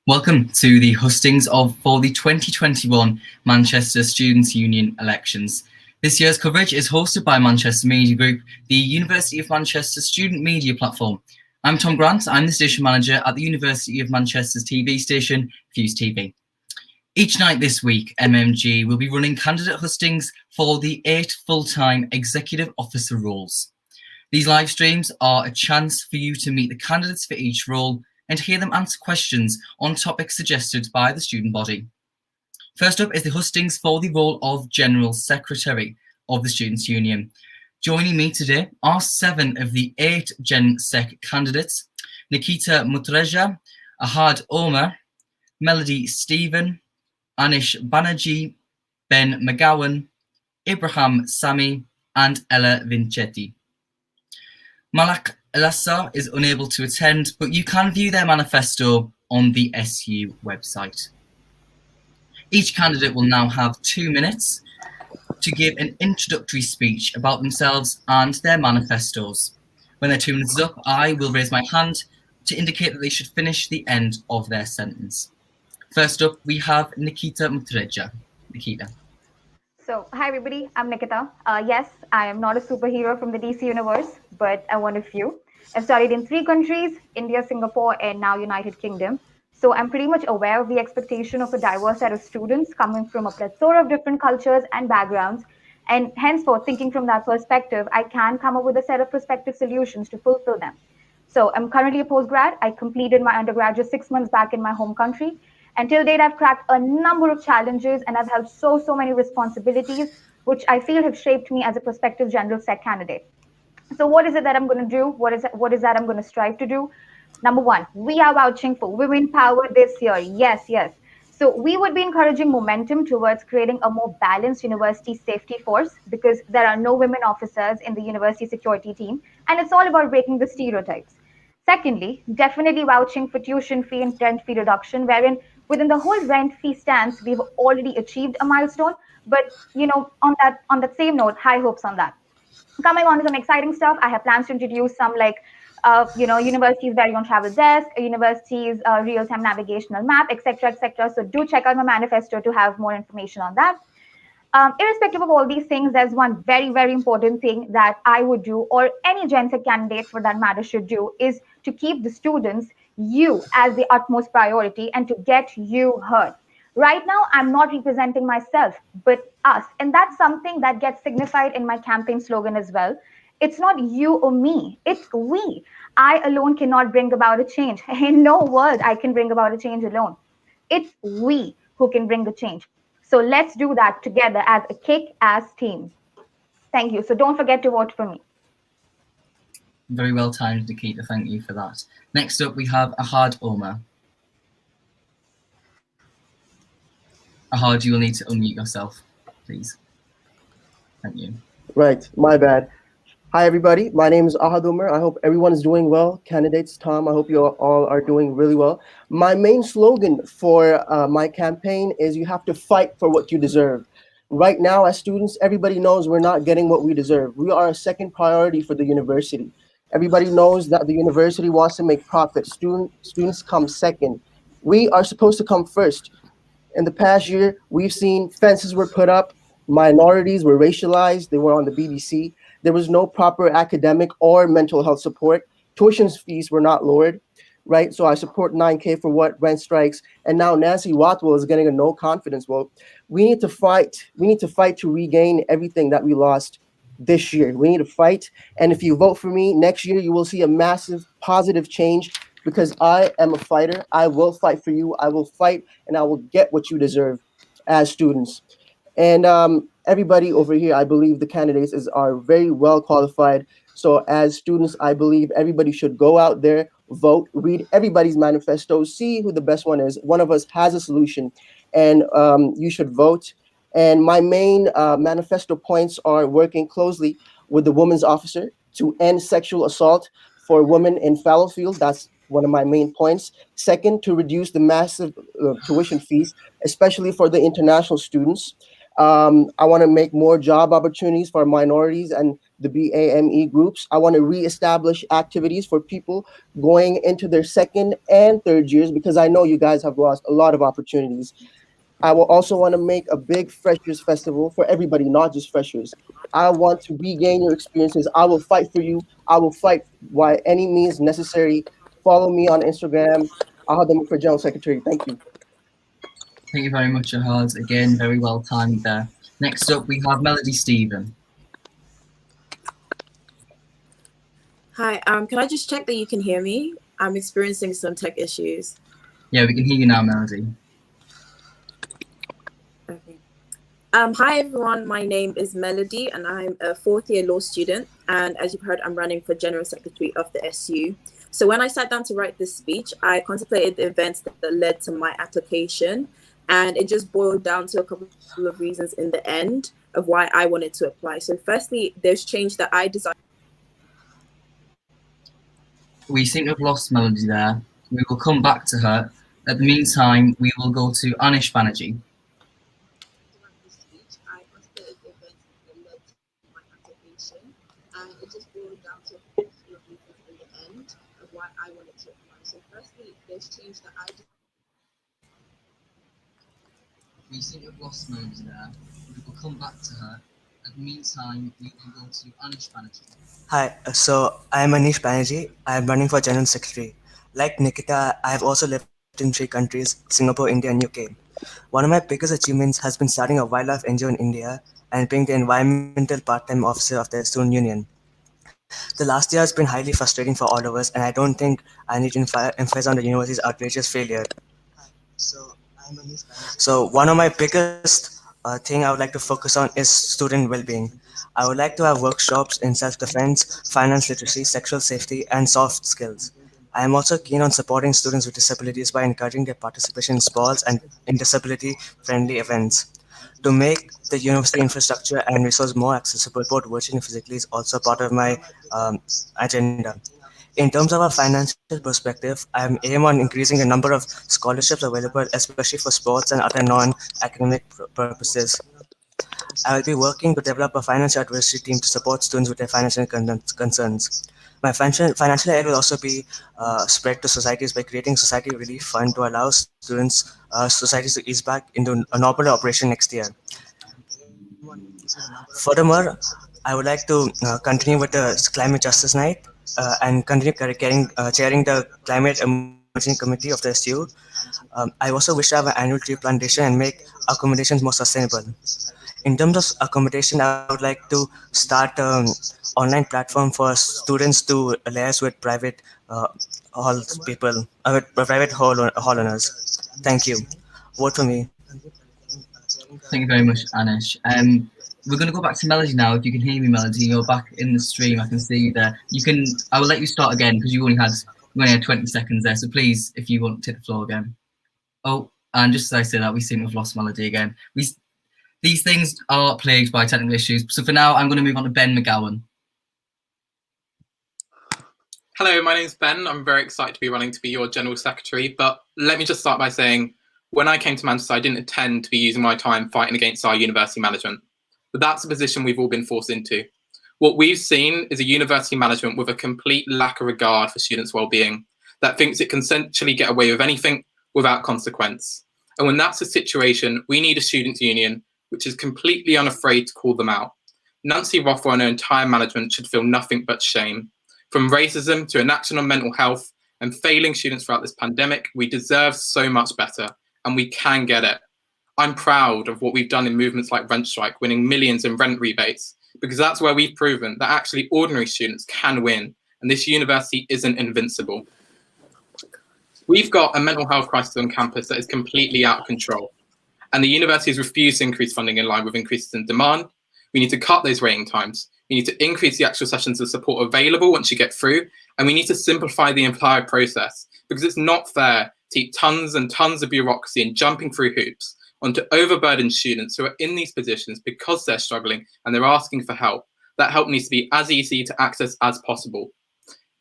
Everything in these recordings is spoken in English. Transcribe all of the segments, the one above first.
Welcome to the hustings for the 2021 Manchester Students' Union elections. This year's coverage is hosted by Manchester Media Group, the University of Manchester student media platform. I'm Tom Grant, I'm the station manager at the University of Manchester's TV station, Fuse TV. Each night this week, MMG will be running candidate hustings for the 8 full-time executive officer roles. These live streams are a chance for you to meet the candidates for each role and to hear them answer questions on topics suggested by the student body. First up is the hustings for the role of General Secretary of the Students' Union. Joining me today are 7 of the 8 Gen Sec candidates: Nikita Mutreja, Ahad Omar, Melody Stephen, Anish Banerjee, Ben Mcgowan, Ibrahim Sami, and Ella Vincetti. Malak Elassa is unable to attend, but you can view their manifesto on the SU website. Each candidate will now have 2 minutes to give an introductory speech about themselves and their manifestos. When their 2 minutes is up, I will raise my hand to indicate that they should finish the end of their sentence. First up, we have Nikita Mutreja. Nikita. So, hi everybody, I'm Nikita. Yes, I am not a superhero from the DC universe, but I one of you. I've studied in 3 countries, India, Singapore, and now United Kingdom. So I'm pretty much aware of the expectation of a diverse set of students coming from a plethora of different cultures and backgrounds. And henceforth, thinking from that perspective, I can come up with a set of prospective solutions to fulfill them. So I'm currently a postgrad. I completed my undergraduate 6 months back in my home country. Until date, I've cracked a number of challenges and I've held so many responsibilities, which I feel have shaped me as a prospective general sec candidate. So what is it that I'm going to do? What is that I'm going to strive to do? Number 1, we are vouching for women power this year. Yes, yes. So we would be encouraging momentum towards creating a more balanced university safety force because there are no women officers in the university security team, and it's all about breaking the stereotypes. Secondly, definitely vouching for tuition fee and rent fee reduction, wherein within the whole rent fee stance, we've already achieved a milestone. But on that same note, high hopes on that. Coming on to some exciting stuff, I have plans to introduce some university's very own travel desk, university's real-time navigational map, etc., etc. So do check out my manifesto to have more information on that. Irrespective of all these things, there's one very important thing that I would do, or any Gen Sec candidate for that matter should do, is to keep the students, you, as the utmost priority and to get you heard. Right now, I'm not representing myself, but us. And that's something that gets signified in my campaign slogan as well. It's not you or me, it's we. I alone cannot bring about a change. In no world I can bring about a change alone. It's we who can bring the change. So let's do that together as a kick-ass team. Thank you. So don't forget to vote for me. Very well timed, Nikita. Thank you for that. Next up, we have Ahad Omar. Ahad, you will need to unmute yourself, please. Thank you. Right, my bad. Hi, everybody. My name is Ahad Umar. I hope everyone is doing well. Candidates, Tom, I hope you all are doing really well. My main slogan for my campaign is you have to fight for what you deserve. Right now, as students, everybody knows we're not getting what we deserve. We are a second priority for the university. Everybody knows that the university wants to make profit. Students come second. We are supposed to come first. In the past year, we've seen fences were put up, minorities were racialized, they were on the BBC. There was no proper academic or mental health support. Tuition fees were not lowered, right? So I support 9K for what rent strikes. And now Nancy Rothwell is getting a no confidence vote. We need to fight. We need to fight to regain everything that we lost this year. We need to fight. And if you vote for me next year, you will see a massive positive change because I am a fighter. I will fight for you. I will fight and I will get what you deserve as students. And everybody over here, I believe the candidates are very well qualified. So as students, I believe everybody should go out there, vote, read everybody's manifesto, see who the best one is. One of us has a solution and you should vote. And my main manifesto points are working closely with the women's officer to end sexual assault for women in Fallowfield. That's one of my main points. Second, to reduce the massive tuition fees, especially for the international students. I want to make more job opportunities for minorities and the BAME groups. I want to reestablish activities for people going into their second and third years because I know you guys have lost a lot of opportunities. I will also want to make a big freshers festival for everybody, not just freshers. I want to regain your experiences. I will fight for you. I will fight by any means necessary. Follow me on Instagram. Ahadam for General Secretary. Thank you. Thank you very much, Ahad. Again, very well timed there. Next up, we have Melody Stephen. Hi, can I just check that you can hear me? I'm experiencing some tech issues. Yeah, we can hear you now, Melody. Okay. Hi everyone, my name is Melody and I'm a fourth year law student. And as you've heard, I'm running for General Secretary of the SU. So when I sat down to write this speech, I contemplated the events that led to my application. And it just boiled down to a couple of reasons in the end of why I wanted to apply. So firstly, there's change that I desire. We seem to have lost Melody there. We will come back to her. At the meantime, we will go to Anish Banerjee. We seem to have lost Melody there. We will come back to her. At the meantime, we will go to Anish Banerjee. Hi, so I am Anish Banerjee. I am running for General Secretary. Like Nikita, I have also lived in 3 countries, Singapore, India, and UK. One of my biggest achievements has been starting a wildlife NGO in India and being the environmental part-time officer of the Student Union. The last year has been highly frustrating for all of us, and I don't think I need to emphasize on the university's outrageous failure. So one of my biggest thing I would like to focus on is student well-being. I would like to have workshops in self-defense, finance literacy, sexual safety, and soft skills. I am also keen on supporting students with disabilities by encouraging their participation in sports and in disability-friendly events. To make the university infrastructure and resource more accessible, both virtually and physically, is also part of my agenda. In terms of a financial perspective, I am aim on increasing the number of scholarships available, especially for sports and other non-academic purposes. I will be working to develop a financial advisory team to support students with their financial concerns. My financial aid will also be spread to societies by creating society relief fund to allow societies to ease back into a normal operation next year. Furthermore, I would like to continue with the climate justice night and continue chairing the climate emergency committee of the SU. I also wish to have an annual tree plantation and make accommodations more sustainable. In terms of accommodation, I would like to start an online platform for students to liaise with private private hall owners. Thank you. Vote for me. Thank you very much, Anish. We're going to go back to Melody now. If you can hear me, Melody, you're back in the stream. I can see you there. I will let you start again because you only had 20 seconds there. So please, if you want to take the floor again. Oh, and just as I say that, we seem to have lost Melody again. These things are plagued by technical issues. So for now, I'm going to move on to Ben Mcgowan. Hello, my name's Ben. I'm very excited to be running to be your General Secretary. But let me just start by saying, when I came to Manchester, I didn't intend to be using my time fighting against our university management. But that's a position we've all been forced into. What we've seen is a university management with a complete lack of regard for students' well-being that thinks it can essentially get away with anything without consequence. And when that's the situation, we need a students' union which is completely unafraid to call them out. Nancy Rothwell and her entire management should feel nothing but shame. From racism to inaction on mental health and failing students throughout this pandemic, we deserve so much better, and we can get it. I'm proud of what we've done in movements like Rent Strike, winning millions in rent rebates, because that's where we've proven that actually ordinary students can win, and this university isn't invincible. We've got a mental health crisis on campus that is completely out of control, and the university has refused to increase funding in line with increases in demand. We need to cut those waiting times. We need to increase the actual sessions of support available once you get through, and we need to simplify the entire process, because it's not fair to heap tons and tons of bureaucracy and jumping through hoops onto overburdened students who are in these positions because they're struggling and they're asking for help. That help needs to be as easy to access as possible.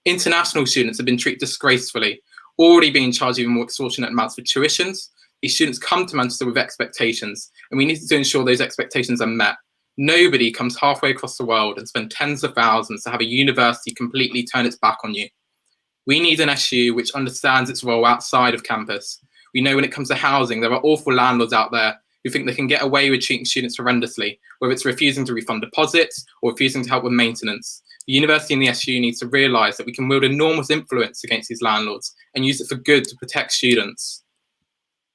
International students have been treated disgracefully, already being charged even more extortionate amounts for tuitions. These students come to Manchester with expectations, and we need to ensure those expectations are met. Nobody comes halfway across the world and spend tens of thousands to have a university completely turn its back on you. We need an SU which understands its role outside of campus. We know when it comes to housing, there are awful landlords out there who think they can get away with treating students horrendously, whether it's refusing to refund deposits or refusing to help with maintenance. The university and the SU needs to realise that we can wield enormous influence against these landlords and use it for good to protect students.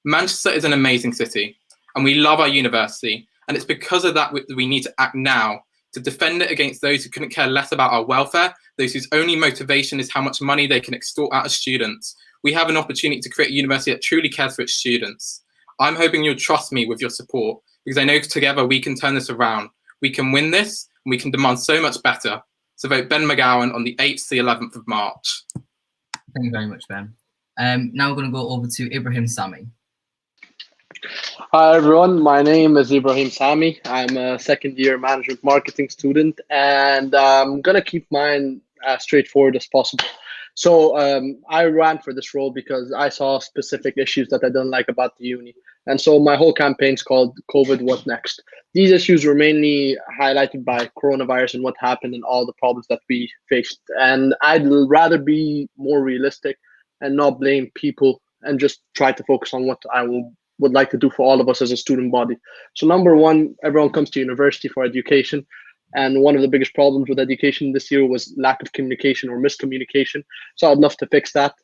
Manchester is an amazing city, and we love our university, and it's because of that we need to act now to defend it against those who couldn't care less about our welfare, those whose only motivation is how much money they can extort out of students. We have an opportunity to create a university that truly cares for its students. I'm hoping you'll trust me with your support, because I know together we can turn this around. We can win this, and we can demand so much better. So vote Ben Mcgowan on the 8th to the 11th of March. Thank you very much, Ben. Now we're going to go over to Ibrahim Sami. Hi everyone, my name is Ibrahim Sami. I'm a second-year management marketing student, and I'm gonna keep mine as straightforward as possible. So I ran for this role because I saw specific issues that I didn't like about the uni. And so my whole campaign's called COVID What Next? These issues were mainly highlighted by coronavirus and what happened and all the problems that we faced. And I'd rather be more realistic and not blame people and just try to focus on what I would like to do for all of us as a student body. So number one, everyone comes to university for education. And one of the biggest problems with education this year was lack of communication or miscommunication. So I'd love to fix that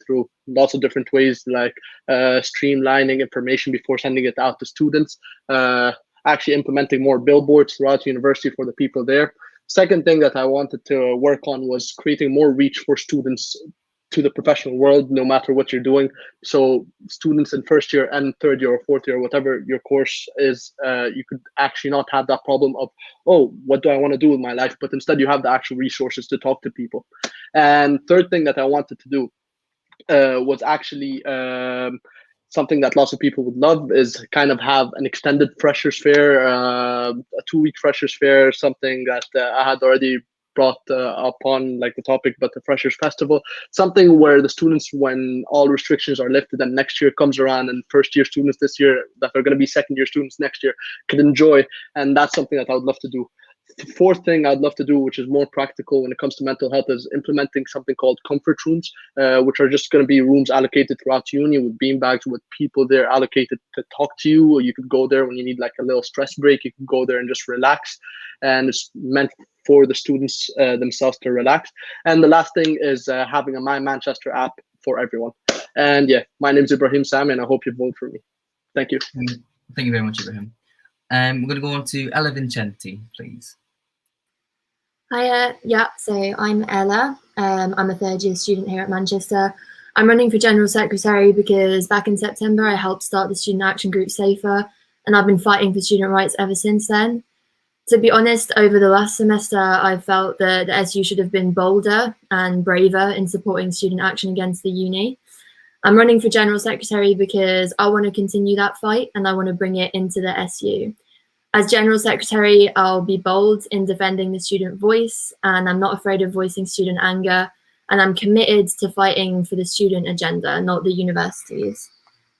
through lots of different ways, like streamlining information before sending it out to students, actually implementing more billboards throughout university for the people there. Second thing that I wanted to work on was creating more reach for students to the professional world, no matter what you're doing. So students in first year and third year or fourth year, whatever your course is, you could actually not have that problem of, oh, what do I want to do with my life? But instead you have the actual resources to talk to people. And third thing that I wanted to do was actually something that lots of people would love, is kind of have an extended freshers fair, a 2-week freshers fair, something that I had already brought upon like the topic, but the Freshers Festival, something where the students, when all restrictions are lifted and next year comes around and first year students this year that are going to be second year students next year could enjoy. And that's something that I would love to do. The fourth thing I'd love to do, which is more practical when it comes to mental health, is implementing something called comfort rooms, which are just going to be rooms allocated throughout uni with beanbags with people there allocated to talk to you. Or you could go there when you need like a little stress break. You can go there and just relax. And it's meant for the students themselves to relax. And the last thing is having a My Manchester app for everyone. And yeah, my name is Ibrahim Sami, and I hope you vote for me. Thank you. Thank you very much, Ibrahim. We're going to go on to Ella Vincenti, please. Hiya, yeah, so I'm Ella. I'm a third year student here at Manchester. I'm running for General Secretary because back in September I helped start the student action group SAFER, and I've been fighting for student rights ever since then. To be honest, over the last semester, I felt that the SU should have been bolder and braver in supporting student action against the uni. I'm running for General Secretary because I want to continue that fight and I want to bring it into the SU. As General Secretary, I'll be bold in defending the student voice, and I'm not afraid of voicing student anger, and I'm committed to fighting for the student agenda, not the universities.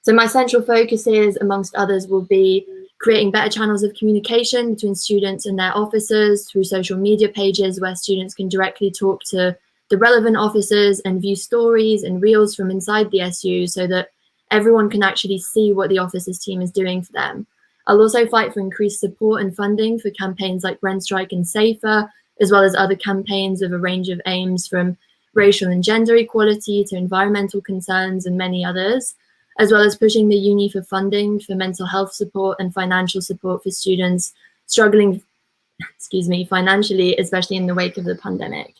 So my central focuses, amongst others, will be creating better channels of communication between students and their officers through social media pages where students can directly talk to the relevant officers and view stories and reels from inside the SU so that everyone can actually see what the officers team is doing for them. I'll also fight for increased support and funding for campaigns like Rent Strike and SAFER, as well as other campaigns with a range of aims from racial and gender equality to environmental concerns and many others, as well as pushing the uni for funding for mental health support and financial support for students struggling, financially, especially in the wake of the pandemic.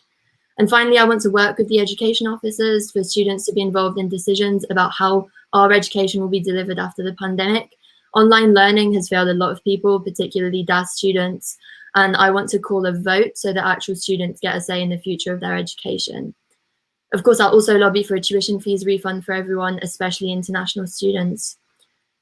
And finally, I want to work with the education officers for students to be involved in decisions about how our education will be delivered after the pandemic. Online learning has failed a lot of people, particularly DAS students, and I want to call a vote so that actual students get a say in the future of their education. Of course, I'll also lobby for a tuition fees refund for everyone, especially international students.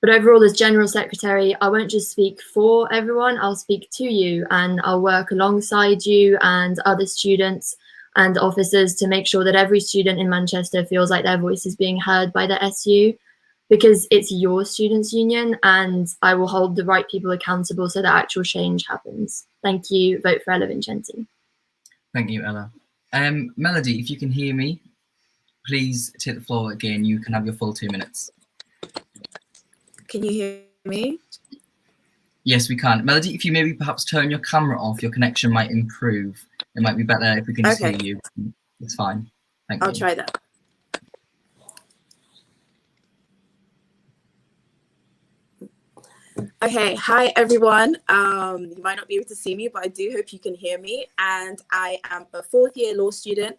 But overall, as General Secretary, I won't just speak for everyone, I'll speak to you, and I'll work alongside you and other students and officers to make sure that every student in Manchester feels like their voice is being heard by the SU. because it's your students' union, and I will hold the right people accountable so that actual change happens. Thank you. Vote for Ella Vincenti. Thank you, Ella. Melody, if you can hear me, please take the floor again. You can have your full 2 minutes. Can you hear me? Yes, we can. Melody, if you maybe perhaps turn your camera off, your connection might improve. It might be better if we can just hear you. It's fine. Thank you. I'll try that. Okay, hi everyone. You might not be able to see me, but I do hope you can hear me. And I am a fourth year law student.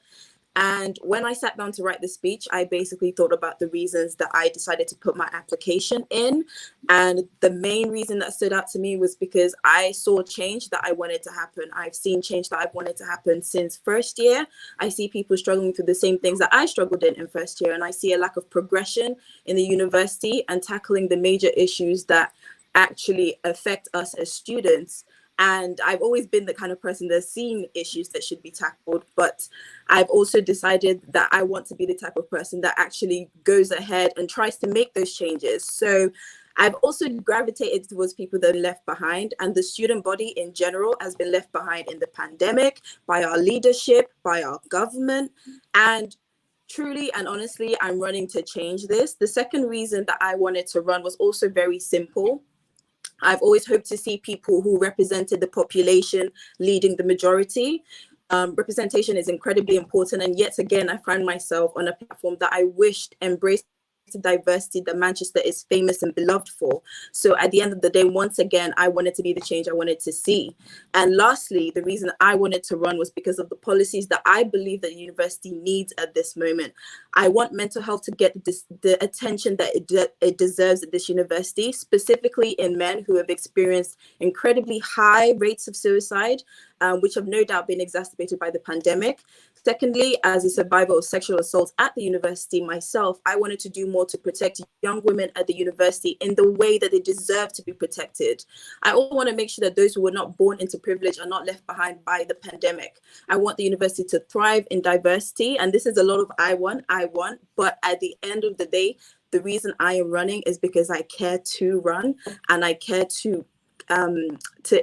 And when I sat down to write the speech, I basically thought about the reasons that I decided to put my application in. And the main reason that stood out to me was because I saw change that I wanted to happen. I've seen change that I've wanted to happen since first year. I see people struggling through the same things that I struggled in first year. And I see a lack of progression in the university and tackling the major issues that actually affect us as students. And I've always been the kind of person that's seen issues that should be tackled, but I've also decided that I want to be the type of person that actually goes ahead and tries to make those changes. So I've also gravitated towards people that are left behind, and the student body in general has been left behind in the pandemic by our leadership, by our government. And truly and honestly, I'm running to change this. The second reason that I wanted to run was also very simple. I've always hoped to see people who represented the population leading the majority. Representation is incredibly important. And yet again, I find myself on a platform that I wished embraced diversity that Manchester is famous and beloved for. So at the end of the day, once again, I wanted to be the change I wanted to see. And lastly, the reason I wanted to run was because of the policies that I believe that the university needs at this moment. I want mental health to get the attention that it deserves at this university, specifically in men who have experienced incredibly high rates of suicide, which have no doubt been exacerbated by the pandemic. Secondly, as a survivor of sexual assault at the university myself, I wanted to do more to protect young women at the university in the way that they deserve to be protected. I also want to make sure that those who were not born into privilege are not left behind by the pandemic. I want the university to thrive in diversity, and this is a lot of I want, but at the end of the day, the reason I am running is because I care to run, and I care to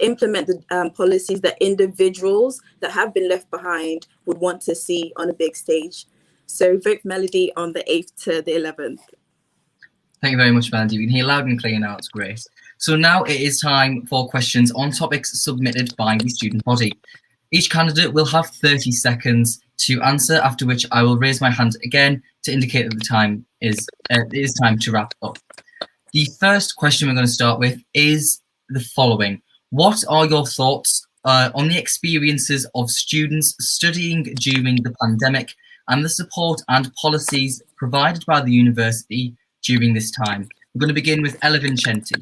implement the policies that individuals that have been left behind would want to see on a big stage. So vote Melody on the 8th to the 11th. Thank you very much, Melody. You can hear loud and clear now. It's great. So now it is time for questions on topics submitted by the student body. Each candidate will have 30 seconds to answer, after which I will raise my hand again to indicate that the time is it is time to wrap up. The first question we're going to start with is the following. What are your thoughts on the experiences of students studying during the pandemic and the support and policies provided by the university during this time? We're going to begin with Ella Vincenti.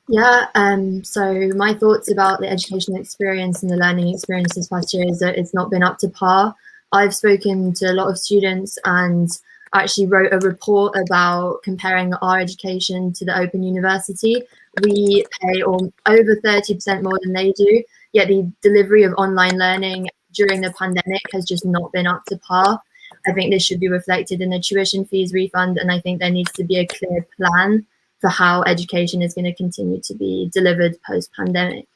Yeah, so my thoughts about the educational experience and the learning experience this past year is that it's not been up to par. I've spoken to a lot of students and actually wrote a report about comparing our education to the Open University. We pay over 30% more than they do, yet the delivery of online learning during the pandemic has just not been up to par. I think this should be reflected in the tuition fees refund, and I think there needs to be a clear plan for how education is going to continue to be delivered post-pandemic.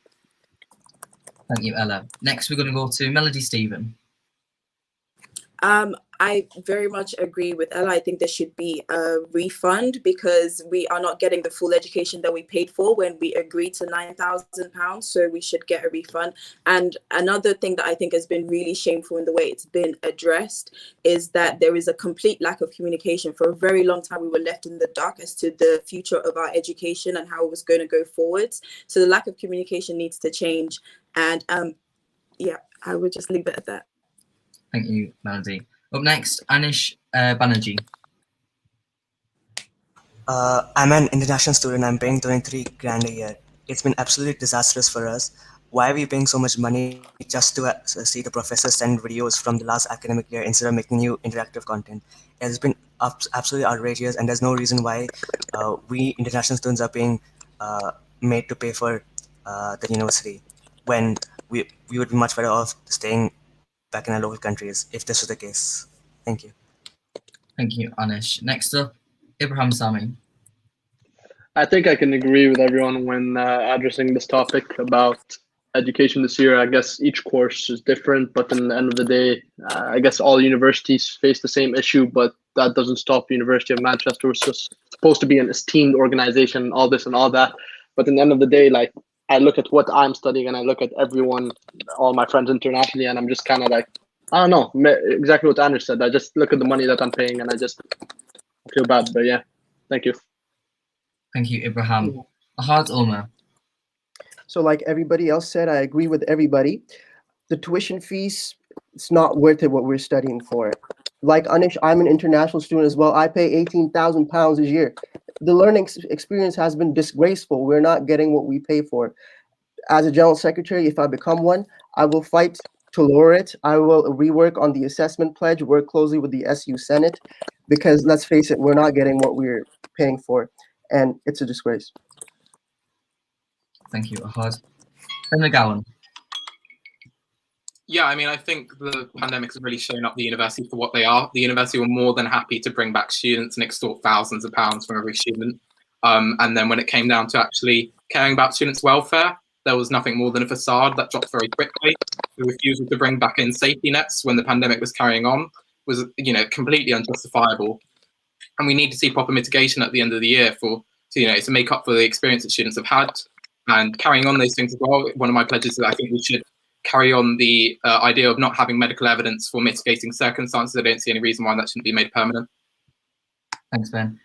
Thank you, Ella. Next, we're going to go to Melody Stephen. I very much agree with Ella. I think there should be a refund because we are not getting the full education that we paid for when we agreed to £9,000. So we should get a refund. And another thing that I think has been really shameful in the way it's been addressed is that there is a complete lack of communication. For a very long time, we were left in the dark as to the future of our education and how it was going to go forwards. So the lack of communication needs to change. And yeah, I would just leave it at that. Thank you, Melody. Up next, Anish Banerjee. I'm an international student. I'm paying 23 grand a year. It's been absolutely disastrous for us. Why are we paying so much money just to see the professors send videos from the last academic year instead of making new interactive content? It's been absolutely outrageous, and there's no reason why we international students are being made to pay for the university when we would be much better off staying back in our local countries if this was the case. Thank you. Thank you, Anish. Next up, Ibrahim Sami. I think I can agree with everyone when addressing this topic about education this year. I guess each course is different, but in the end of the day, I guess all universities face the same issue, but that doesn't stop University of Manchester, which is supposed to be an esteemed organization, all this and all that. But in the end of the day, like, I look at what I'm studying and I look at everyone, all my friends internationally, and I'm just kind of like, I don't know, exactly what Anish said. I just look at the money that I'm paying and I just feel bad. But yeah, thank you. Thank you, Ibrahim. Ahad Omar. So like everybody else said, I agree with everybody. The tuition fees, it's not worth it what we're studying for. Like Anish, I'm an international student as well. I pay £18,000 a year. The learning experience has been disgraceful. We're not getting what we pay for. As a general secretary, if I become one, I will fight to lower it. I will rework on the assessment pledge, work closely with the SU Senate, because let's face it, we're not getting what we're paying for, and it's a disgrace. Thank you, Ahad. Mcgowan. Yeah, I mean, I think the pandemic has really shown up the university for what they are. The university were more than happy to bring back students and extort thousands of pounds from every student. And then when it came down to actually caring about students' welfare, there was nothing more than a facade that dropped very quickly. The refusal to bring back in safety nets when the pandemic was carrying on was, completely unjustifiable. And we need to see proper mitigation at the end of the year to make up for the experience that students have had. And carrying on those things as well, one of my pledges is that I think we should carry on the idea of not having medical evidence for mitigating circumstances. I don't see any reason why that shouldn't be made permanent. Thanks, Ben.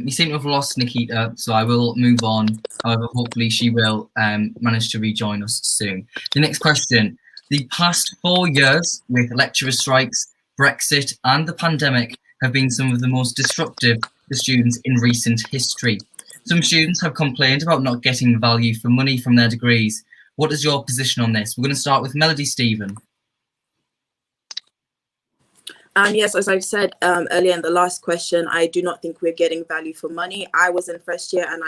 We seem to have lost Nikita, so I will move on. However, hopefully she will manage to rejoin us soon. The next question. The past 4 years with lecturer strikes, Brexit and the pandemic have been some of the most disruptive to students in recent history. Some students have complained about not getting value for money from their degrees. What is your position on this? We're going to start with Melody Stephen. Yes, as I've said earlier in the last question, I do not think we're getting value for money. I was in first year and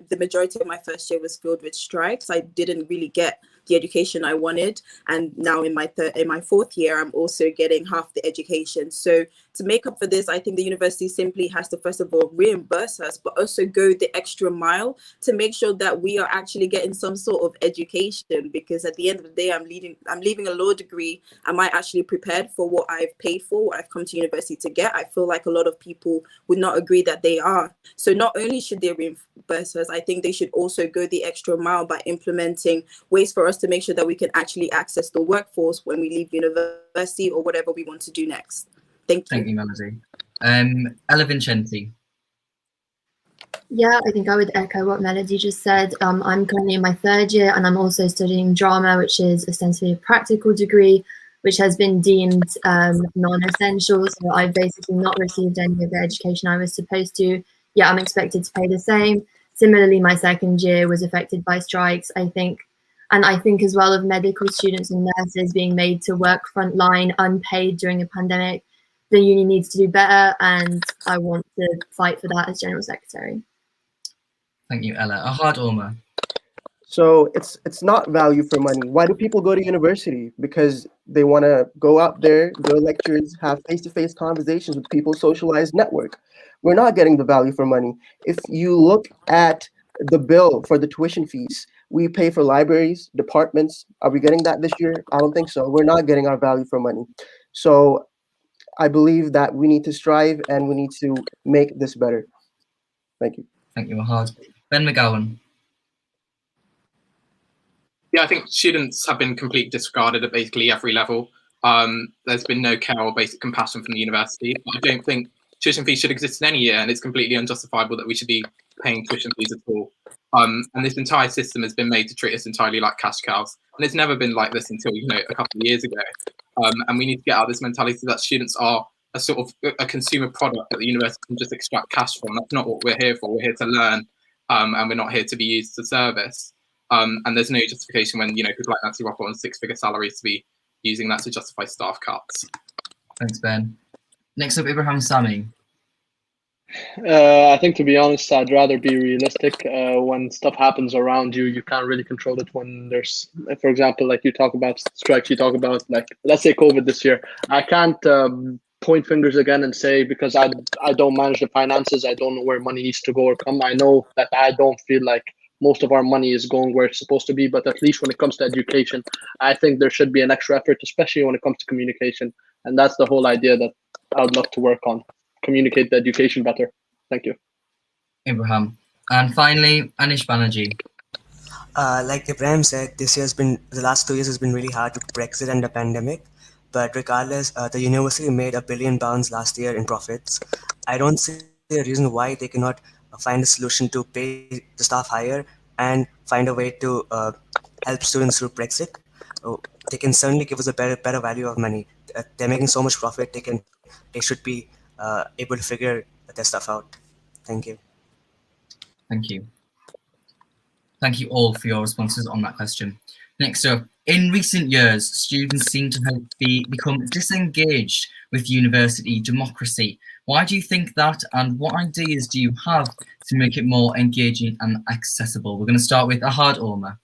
the majority of my first year was filled with strikes. I didn't really get the education I wanted. And now in my fourth year, I'm also getting half the education. So to make up for this, I think the university simply has to, first of all, reimburse us, but also go the extra mile to make sure that we are actually getting some sort of education. Because at the end of the day, I'm leaving a law degree. Am I actually prepared for what I've paid for, what I've come to university to get? I feel like a lot of people would not agree that they are. So not only should they reimburse us, I think they should also go the extra mile by implementing ways for us to make sure that we can actually access the workforce when we leave university or whatever we want to do next. Thank you. Thank you, Melody. Ella Vincenti. Yeah, I think I would echo what Melody just said. I'm currently in my third year and I'm also studying drama, which is ostensibly a practical degree, which has been deemed non-essential. So I've basically not received any of the education I was supposed to. Yeah, I'm expected to pay the same. Similarly, my second year was affected by strikes, I think. And I think as well of medical students and nurses being made to work frontline unpaid during a pandemic. The uni needs to do better, and I want to fight for that as General Secretary. Thank you, Ella. Ahad Omar. So it's not value for money. Why do people go to university? Because they want to go out there, go to lectures, have face-to-face conversations with people, socialize, network. We're not getting the value for money. If you look at the bill for the tuition fees, we pay for libraries, departments. Are we getting that this year? I don't think so. We're not getting our value for money. So I believe that we need to strive and we need to make this better. Thank you. Thank you, Ahad. Ben Mcgowan. Yeah, I think students have been completely disregarded at basically every level. There's been no care or basic compassion from the university. I don't think tuition fees should exist in any year, and it's completely unjustifiable that we should be paying tuition fees at all. And this entire system has been made to treat us entirely like cash cows. And it's never been like this until, a couple of years ago. And we need to get out of this mentality that students are a sort of a consumer product that the university can just extract cash from. That's not what we're here for. We're here to learn, and we're not here to be used to service. And there's no justification when, people like Nancy Roppel on six-figure salaries to be using that to justify staff cuts. Thanks, Ben. Next up, Ibrahim Sami. I think, to be honest, I'd rather be realistic. When stuff happens around you, you can't really control it. When there's, for example, like you talk about strikes, you talk about, like, let's say COVID this year. I can't point fingers again and say, because I don't manage the finances, I don't know where money needs to go or come. I know that I don't feel like most of our money is going where it's supposed to be, but at least when it comes to education, I think there should be an extra effort, especially when it comes to communication. And that's the whole idea that I would love to work on, communicate the education better. Thank you. Ibrahim. And finally, Anish Banerjee. Like Ibrahim said, the last 2 years has been really hard with Brexit and the pandemic. But regardless, the university made £1 billion last year in profits. I don't see a reason why they cannot find a solution to pay the staff higher and find a way to help students through Brexit. They can certainly give us a better value of money. They're making so much profit. They should be able to figure their stuff out. Thank you. Thank you. Thank you all for your responses on that question. Next up, in recent years, students seem to have become disengaged with university democracy. Why do you think that, and what ideas do you have to make it more engaging and accessible? We're going to start with Ahad Olma.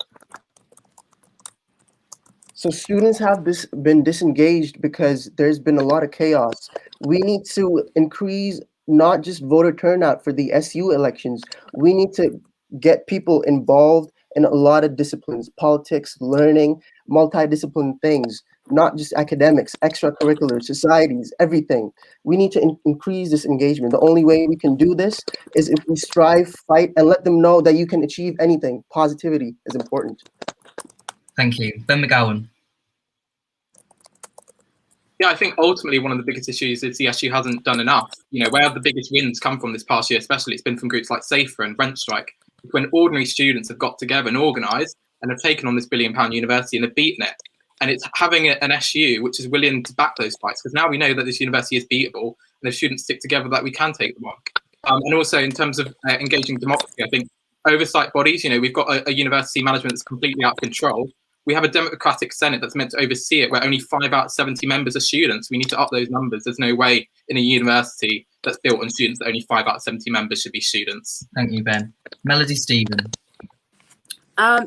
So students have been disengaged because there's been a lot of chaos. We need to increase not just voter turnout for the SU elections. We need to get people involved in a lot of disciplines, politics, learning, multidisciplinary things, not just academics, extracurricular, societies, everything. We need to increase this engagement. The only way we can do this is if we strive, fight, and let them know that you can achieve anything. Positivity is important. Thank you. Ben Mcgowan. Yeah, I think ultimately one of the biggest issues is the SU hasn't done enough. You know, where the biggest wins come from this past year, especially, it's been from groups like Safer and Rent Strike. When ordinary students have got together and organised and have taken on this £1 billion university and have beaten it. And it's having an SU which is willing to back those fights, because now we know that this university is beatable, and if students stick together, that we can take them on. And also in terms of engaging democracy, I think oversight bodies, you know, we've got a university management that's completely out of control. We have a democratic Senate that's meant to oversee it, where only 5 out of 70 members are students. We need to up those numbers. There's no way in a university that's built on students that only 5 out of 70 members should be students. Thank you, Ben. Melody Stephen.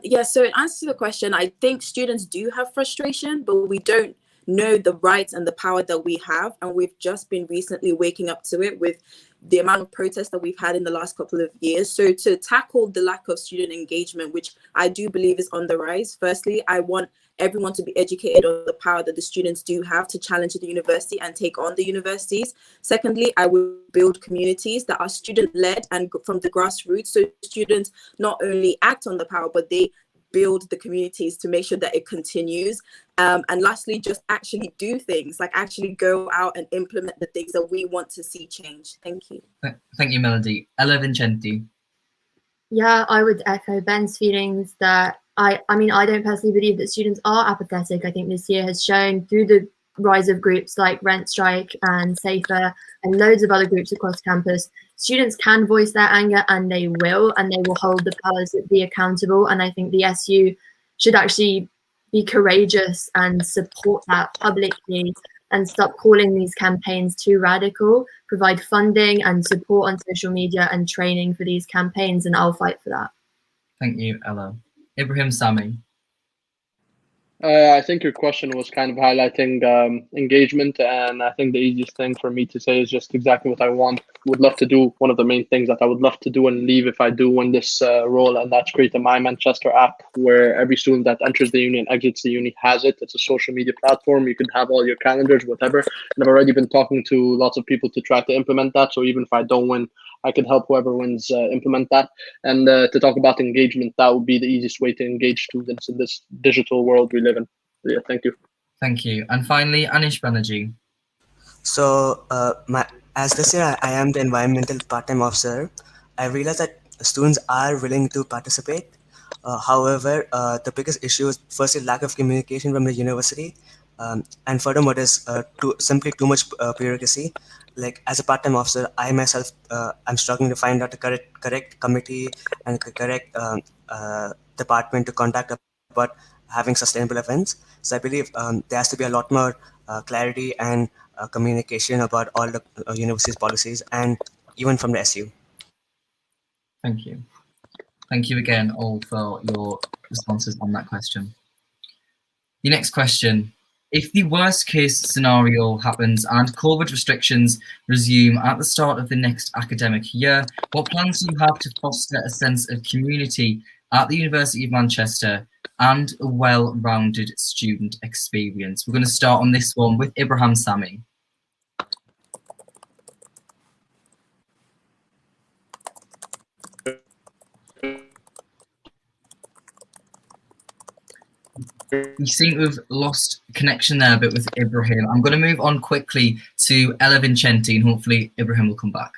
Yeah, so in answer to the question, I think students do have frustration, but we don't know the rights and the power that we have. And we've just been recently waking up to it with the amount of protests that we've had in the last couple of years. So to tackle the lack of student engagement, which I do believe is on the rise, firstly, I want everyone to be educated on the power that the students do have to challenge the university and take on the universities. Secondly, I will build communities that are student-led and from the grassroots, so students not only act on the power, but they build the communities to make sure that it continues. And lastly, just actually do things, like actually go out and implement the things that we want to see change. Thank you. Thank you, Melody. Ella Vincenti. Yeah, I would echo Ben's feelings that I mean, I don't personally believe that students are apathetic. I think this year has shown through the rise of groups like Rent Strike and Safer and loads of other groups across campus, students can voice their anger, and they will hold the powers that be accountable. And I think the SU should actually be courageous and support that publicly and stop calling these campaigns too radical, provide funding and support on social media and training for these campaigns, and I'll fight for that. Thank you, Ella. Ibrahim Sami. I think your question was kind of highlighting engagement, and I think the easiest thing for me to say is just exactly what I would love to do. One of the main things that I would love to do and leave if I do win this role, and that's create a My Manchester app where every student that enters the uni and exits the uni has it. It's a social media platform. You can have all your calendars, whatever. And I've already been talking to lots of people to try to implement that. So even if I don't win, I can help whoever wins implement that. And to talk about engagement, that would be the easiest way to engage students in this digital world we live in. So yeah, thank you. Thank you. And finally, Anish Banerjee. So as this year I am the environmental part-time officer, I realize that students are willing to participate. However, the biggest issue is firstly lack of communication from the university, and furthermore, there's simply too much bureaucracy. Like as a part-time officer, I myself I'm struggling to find out the correct committee and the correct department to contact about having sustainable events. So I believe there has to be a lot more clarity and communication about all the university's policies, and even from the SU. Thank you. Thank you again all for your responses on that question. The next question, If the worst case scenario happens and COVID restrictions resume at the start of the next academic year, what plans do you have to foster a sense of community at the University of Manchester and a well-rounded student experience? We're going to start on this one with Ibrahim Sami. We seem to have lost connection there a bit with Ibrahim. I'm going to move on quickly to Ella Vincenti, and hopefully Ibrahim will come back.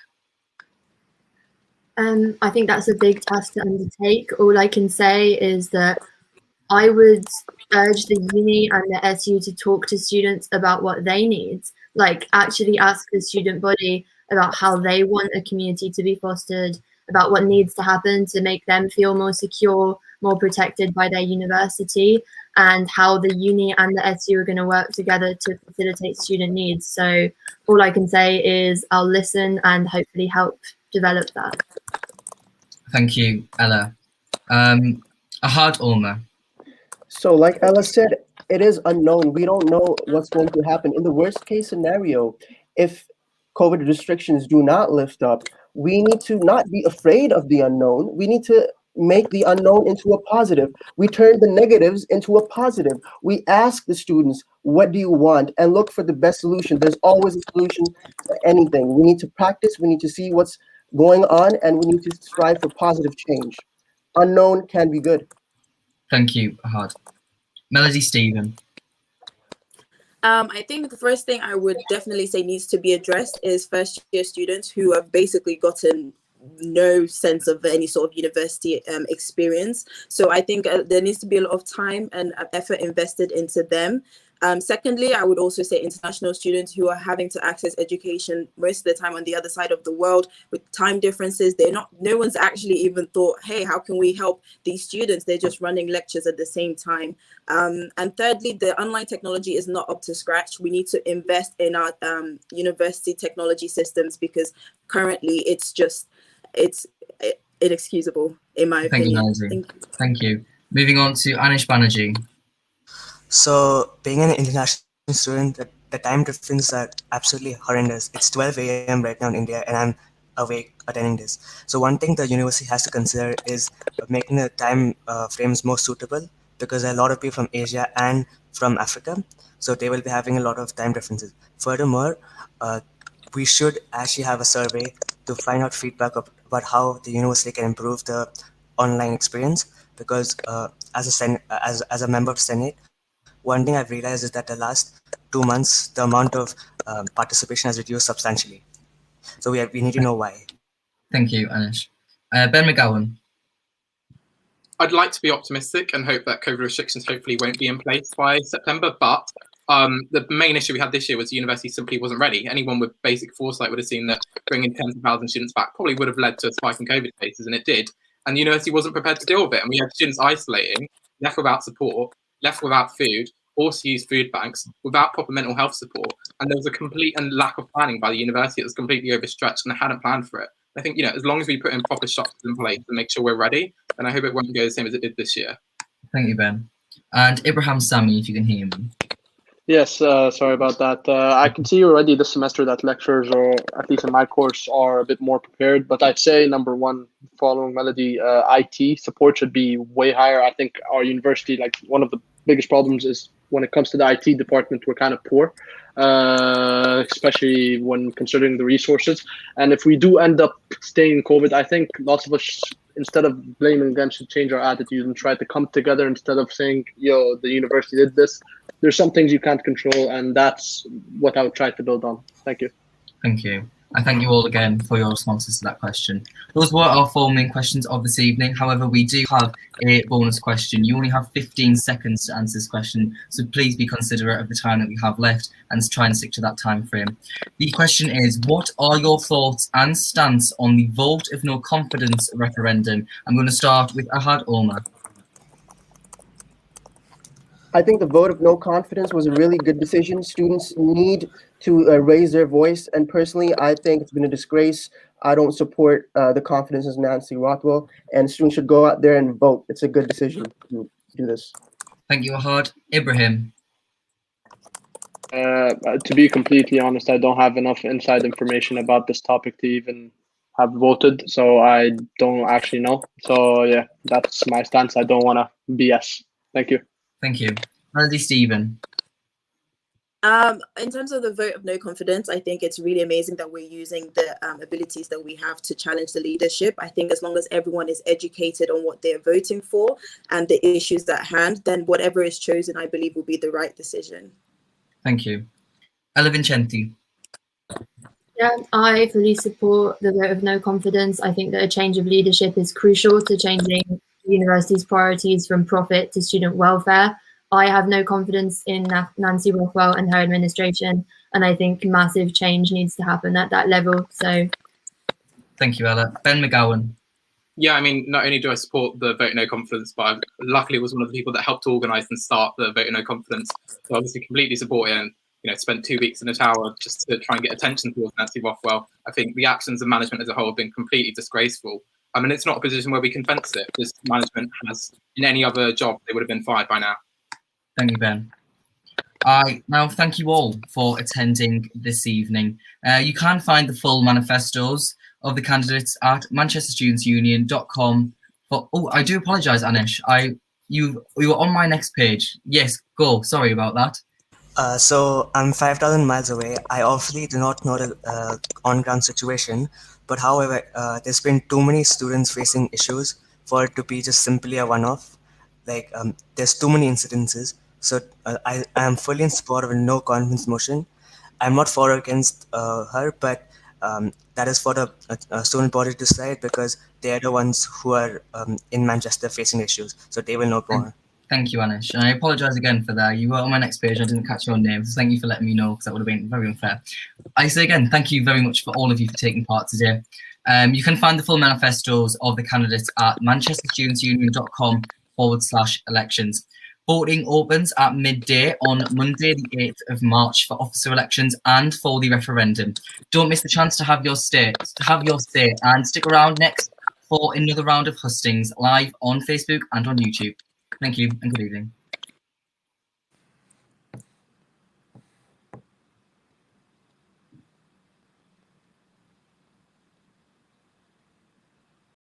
I think that's a big task to undertake. All I can say is that I would urge the uni and the SU to talk to students about what they need, like actually ask the student body about how they want a community to be fostered, about what needs to happen to make them feel more secure, more protected by their university, and how the uni and the SU are going to work together to facilitate student needs. So all I can say is I'll listen and hopefully help develop that. Thank you, Ella. Ahad Ulmer. So like Ella said, it is unknown. We don't know what's going to happen. In the worst case scenario, if COVID restrictions do not lift up, we need to not be afraid of the unknown. We need to make the unknown into a positive. We turn the negatives into a positive. We ask the students, what do you want? And look for the best solution. There's always a solution to anything. We need to practice. We need to see what's going on, and we need to strive for positive change. Unknown can be good. Thank you, Ahad. Melody Stephen. I think the first thing I would definitely say needs to be addressed is first year students who have basically gotten no sense of any sort of university experience. So I think there needs to be a lot of time and effort invested into them. Secondly, I would also say international students who are having to access education most of the time on the other side of the world with time differences. No one's actually even thought, hey, how can we help these students? They're just running lectures at the same time. And thirdly, the online technology is not up to scratch. We need to invest in our university technology systems because currently it's inexcusable, in my opinion. Thank you. Moving on to Anish Banerjee. So being an international student, the time difference are absolutely horrendous. It's 12 a.m. right now in India, and I'm awake attending this. So one thing the university has to consider is making the time frames more suitable, because there are a lot of people from Asia and from Africa, so they will be having a lot of time differences. Furthermore, we should actually have a survey to find out feedback about how the university can improve the online experience, because as a member of Senate, one thing I've realized is that the last 2 months, the amount of participation has reduced substantially. So we need to know why. Thank you, Anish. Ben Mcgowan. I'd like to be optimistic and hope that COVID restrictions hopefully won't be in place by September, but the main issue we had this year was the university simply wasn't ready. Anyone with basic foresight would have seen that bringing tens of thousands of students back probably would have led to a spike in COVID cases, and it did. And the university wasn't prepared to deal with it. And we had students isolating, left without support, left without food, forced to use food banks, without proper mental health support. And there was a complete and lack of planning by the university that was completely overstretched and hadn't planned for it. I think, as long as we put in proper structures in place and make sure we're ready, then I hope it won't go the same as it did this year. Thank you, Ben. And Ibrahim Sami, if you can hear me. Yes, sorry about that. I can see already this semester that lecturers, or at least in my course, are a bit more prepared. But I'd say, number one, following Melody, IT support should be way higher. I think our university, like, one of the biggest problems is when it comes to the IT department, we're kind of poor, especially when considering the resources. And if we do end up staying in COVID, I think lots of us, instead of blaming them, should change our attitude and try to come together instead of saying, yo, the university did this. There's some things you can't control, and that's what I would try to build on. Thank you. Thank you. I thank you all again for your responses to that question. Those were our 4 main questions of this evening. However, we do have a bonus question. You only have 15 seconds to answer this question, so please be considerate of the time that we have left and try and stick to that time frame. The question is, what are your thoughts and stance on the vote of no confidence referendum? I'm going to start with Ahad Ulmer. I think the vote of no confidence was a really good decision. Students need to raise their voice, and personally, I think it's been a disgrace. I don't support the confidence of Nancy Rothwell, and students should go out there and vote. It's a good decision to do this. Thank you, Ahad. Ibrahim. To be completely honest, I don't have enough inside information about this topic to even have voted, so I don't actually know. So yeah, that's my stance. I don't want to BS. Thank you. Thank you. Melody, Stephen. In terms of the vote of no confidence, I think it's really amazing that we're using the abilities that we have to challenge the leadership. I think as long as everyone is educated on what they're voting for and the issues at hand, then whatever is chosen, I believe, will be the right decision. Thank you. Ella Vincenti. Yeah, I fully support the vote of no confidence. I think that a change of leadership is crucial to changing the university's priorities from profit to student welfare. I have no confidence in Nancy Rothwell and her administration, and I think massive change needs to happen at that level. So, thank you, Ella. Ben Mcgowan. Yeah, I mean, not only do I support the vote no confidence, but I luckily was one of the people that helped organise and start the vote no confidence. So obviously completely support it, and spent 2 weeks in the tower just to try and get attention towards Nancy Rothwell. I think the actions of management as a whole have been completely disgraceful. I mean, it's not a position where we can fence it. This management has, in any other job, they would have been fired by now. Thank you, Ben. I now thank you all for attending this evening. You can find the full manifestos of the candidates at manchesterstudentsunion.com. I do apologise, Anish. You were on my next page. Yes, go. Sorry about that. So I'm 5,000 miles away. I obviously do not know the on-ground situation, but however, there's been too many students facing issues for it to be just simply a one-off. Like there's too many incidences. So I am fully in support of a no confidence motion. I'm not for or against her, but that is for the student body to decide, because they are the ones who are in Manchester facing issues. So they will know more. Thank you, Anish. And I apologise again for that. You were on my next page. I didn't catch your name. So thank you for letting me know, because that would have been very unfair. I say again, thank you very much for all of you for taking part today. You can find the full manifestos of the candidates at manchesterstudentsunion.com/elections. Voting opens at midday on Monday, the 8th of March for officer elections and for the referendum. Don't miss the chance to have your say, and stick around next for another round of Hustings live on Facebook and on YouTube. Thank you and good evening.